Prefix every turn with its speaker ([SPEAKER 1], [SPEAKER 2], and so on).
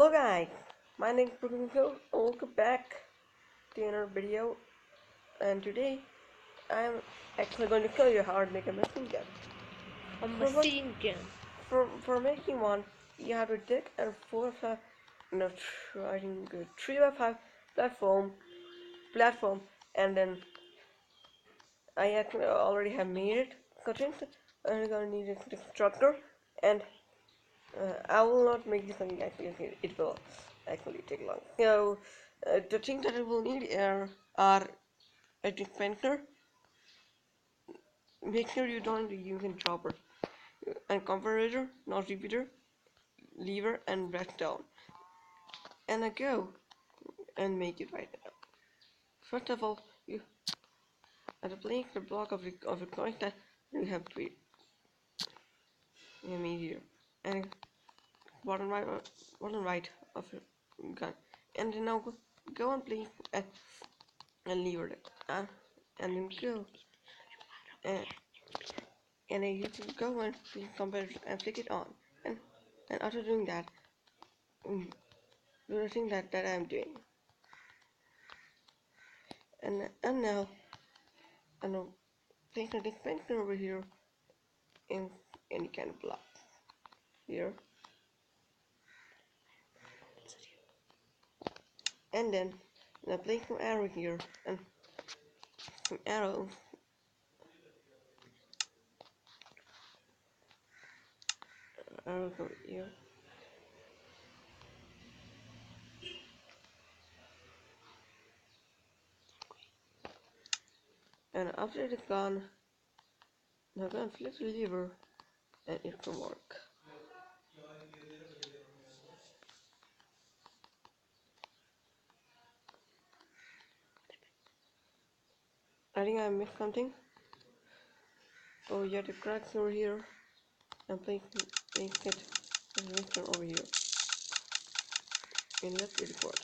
[SPEAKER 1] Hello guys, my name is Brooklyn Hill. Welcome back to another video, and today I'm actually going to show you how to make a machine gun.
[SPEAKER 2] A
[SPEAKER 1] For what-
[SPEAKER 2] machine gun.
[SPEAKER 1] For making one, you have to dig a 4x5, no, I think 3x5 platform, and then I actually already have made it. Cutting, and you're gonna need a constructor, and I will not make this one actually. It will actually take long. So the things that I will need are a dispenser. Make sure you don't use a chopper. And comparator, not repeater, lever, and redstone. And I go and make it right now. First of all, you have to place the block of the coin that you have three. You mean here, and bottom right of your gun, and then now go and place and lever it, and then go and and then you can go and compare and flick it on, and after doing that, do the thing that I'm doing, and now and now place the dispenser over here in any kind of block here, and then now place some arrow here and some arrows. Arrows over here. And after it is gone, now go and flip the lever and it will work. I think I missed something. Oh, you have the cracks over here and place it over here. And let's record.